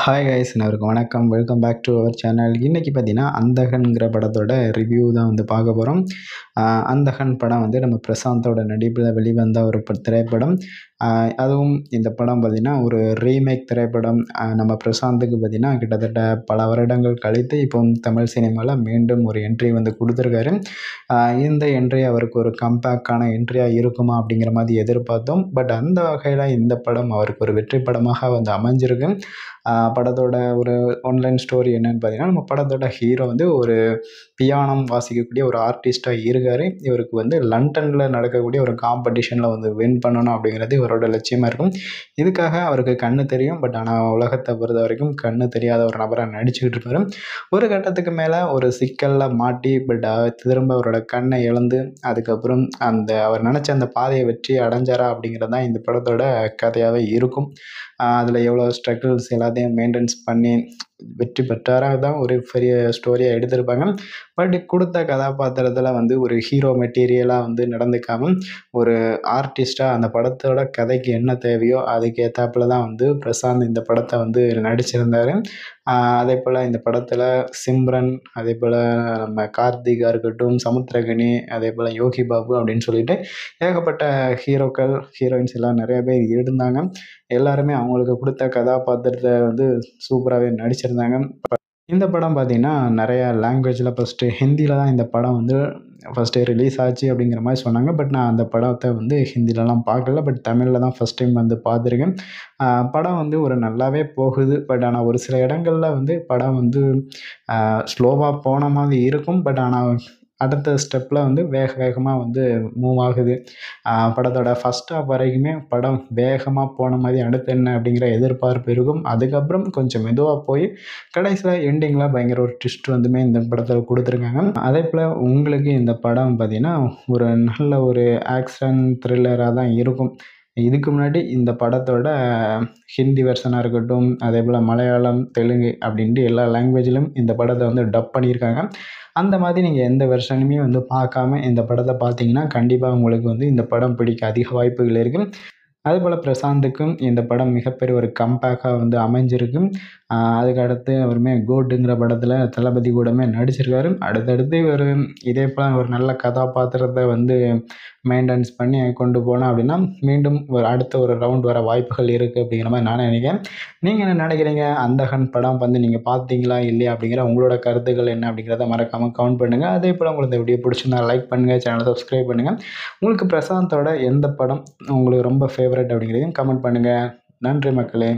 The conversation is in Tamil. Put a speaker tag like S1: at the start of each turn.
S1: ஹாய் கைஸ், அனைவருக்கும் வணக்கம். Welcome back to our channel. இன்றைக்கி பார்த்தீங்கன்னா அந்தகன்கிற படத்தோட ரிவ்யூ தான் வந்து பார்க்க போகிறோம். அந்தகன் படம் வந்து நம்ம பிரசாந்தோட நடிப்பில் வெளிவந்த ஒரு திரைப்படம். அதுவும் இந்த படம் பார்த்திங்கன்னா ஒரு ரீமேக் திரைப்படம். நம்ம பிரசாந்துக்கு பார்த்திங்கன்னா கிட்டத்தட்ட பல வருடங்கள் கழித்து இப்போ தமிழ் சினிமாவில் மீண்டும் ஒரு என்ட்ரி வந்து கொடுத்துருக்காரு. இந்த என்ட்ரி அவருக்கு ஒரு கம்பேக்கான என்ட்ரியாக இருக்குமா அப்படிங்கிற மாதிரி எதிர்பார்த்தோம். பட் அந்த வகையில் இந்த படம் அவருக்கு ஒரு வெற்றி படமாக வந்து அமைஞ்சிருக்கு. படத்தோட ஒரு ஆன்லைன் ஸ்டோரி என்னென்னு பார்த்தீங்கன்னா, நம்ம படத்தோட ஹீரோ வந்து ஒரு பியானம் வாசிக்கக்கூடிய ஒரு ஆர்டிஸ்ட்டாக இருக்கார். இவருக்கு வந்து லண்டனில் நடக்கக்கூடிய ஒரு காம்படிஷனில் வந்து வின் பண்ணணும் அப்படிங்கிறது இவரோட லட்சியமாக இருக்கும். இதுக்காக அவருக்கு கண்ணு தெரியும். பட் ஆனால் உலகத்தை பொறுத்த வரைக்கும் கண்ணு தெரியாத ஒரு நபராக நடிச்சுக்கிட்டு இருப்பார். ஒரு கட்டத்துக்கு மேலே ஒரு சிக்கலில் மாட்டி திரும்ப அவரோட கண்ணை இழந்து அதுக்கப்புறம் அவர் நினச்ச அந்த பாதையை வெற்றி அடைஞ்சாரா அப்படிங்கிறது தான் இந்த படத்தோட கதையாகவே இருக்கும். அதில் எவ்வளோ ஸ்ட்ரகிள்ஸ் எல்லாத்தையும் மெயின்டெனன்ஸ் பண்ணி வெற்றி பெற்றாராக தான் ஒரு பெரிய ஸ்டோரியாக எடுத்திருப்பாங்க. பட் கொடுத்த கதாபாத்திரத்தில் வந்து ஒரு ஹீரோ மெட்டீரியலாக வந்து நடந்துக்காமல் ஒரு ஆர்டிஸ்ட்டாக அந்த படத்தோட கதைக்கு என்ன தேவையோ அதுக்கு ஏற்றாப்புல தான் வந்து பிரசாந்த் இந்த படத்தை வந்து நடிச்சிருந்தார். அதே போல் இந்த படத்தில் சிம்ரன், அதே போல் நம்ம கார்த்திகாக இருக்கட்டும், சமுத்திரகனி, அதே போல் யோகி பாபு அப்படின்னு சொல்லிட்டு ஏகப்பட்ட ஹீரோக்கள், ஹீரோயின்ஸ் எல்லாம் நிறைய பேர் இருந்தாங்க. எல்லாருமே அவங்களுக்கு கொடுத்த கதாபாத்திரத்தை வந்து சூப்பராகவே நடிச்சிருந்தாங்க. இந்த படம் பார்த்திங்கன்னா நிறையா லாங்குவேஜில் ஃபஸ்ட்டு ஹிந்தியில் தான் இந்த படம் வந்து ஃபஸ்ட்டு ரிலீஸ் ஆச்சு அப்படிங்கிற மாதிரி சொன்னாங்க. பட் நான் அந்த படத்தை வந்து ஹிந்திலலாம் பார்க்கல. பட் தமிழில் தான் ஃபஸ்ட் டைம் வந்து பார்த்துருக்கேன். படம் வந்து ஒரு நல்லாவே போகுது. பட் ஆனால் ஒரு சில இடங்களில் வந்து படம் வந்து ஸ்லோவாக போன மாதிரி இருக்கும். பட் ஆனால் அடுத்த ஸ்டெப்பில் வந்து வேகமாக வந்து மூவ் ஆகுது. படத்தோட ஃபஸ்ட் ஹாஃப் வரைக்குமே படம் வேகமாக போன மாதிரி அடுத்து என்ன அப்படிங்கிற எதிர்பார்ப்பு இருக்கும். அதுக்கப்புறம் கொஞ்சம் மெதுவாக போய் கடைசியில் எண்டிங்கில் பயங்கர ஒரு ட்விஸ்ட் வந்துமே இந்த படத்தில் கொடுத்துருக்காங்க. அதே போல் உங்களுக்கு இந்த படம் பார்த்திங்கன்னா ஒரு நல்ல ஒரு ஆக்ஷன் த்ரில்லராக தான் இருக்கும். இதுக்கு முன்னாடி இந்த படத்தோட ஹிந்தி வெர்ஷனாக இருக்கட்டும், அதே போல் மலையாளம், தெலுங்கு அப்படின்ட்டு எல்லா லாங்குவேஜிலும் இந்த படத்தை வந்து டப் பண்ணியிருக்காங்க. அந்த மாதிரி நீங்கள் எந்த வெர்ஷனுமே வந்து பார்க்காம இந்த படத்தை பார்த்தீங்கன்னா கண்டிப்பாக உங்களுக்கு வந்து இந்த படம் பிடிக்க அதிக வாய்ப்புகள் இருக்குது. அதுபோல் பிரசாந்துக்கும் இந்த படம் மிகப்பெரிய ஒரு கம்பேக்காக வந்து அமைஞ்சிருக்கு. அதுக்கு அடுத்து அவருமே கோட்டுங்கிற படத்தில் தளபதி கூடமே நடிச்சிருக்காரு. அடுத்தடுத்து ஒரு இதே போல் ஒரு நல்ல கதாபாத்திரத்தை வந்து மெயின்டெனன்ஸ் பண்ணி கொண்டு போனோம் அப்படின்னா மீண்டும் அடுத்த ஒரு ரவுண்ட் வர வாய்ப்புகள் இருக்குது அப்படிங்கிற மாதிரி நான் நினைக்கிறேன். நீங்கள் என்ன நினைக்கிறீங்க? அந்தகன் படம் வந்து நீங்கள் பார்த்தீங்களா இல்லையா அப்படிங்கிற உங்களோட கருத்துக்கள் என்ன அப்படிங்கிறத மறக்காமல் கமெண்ட் பண்ணுங்கள். அதே போல் உங்களுக்கு இந்த வீடியோ பிடிச்சிருந்தா லைக் பண்ணுங்கள், சேனலை சப்ஸ்கிரைப் பண்ணுங்கள். உங்களுக்கு பிரசாந்தோட எந்த படம் உங்களுக்கு ரொம்ப ஃபேவரட் அப்படிங்கிறதையும் கமெண்ட் பண்ணுங்கள். நன்றி மக்களே.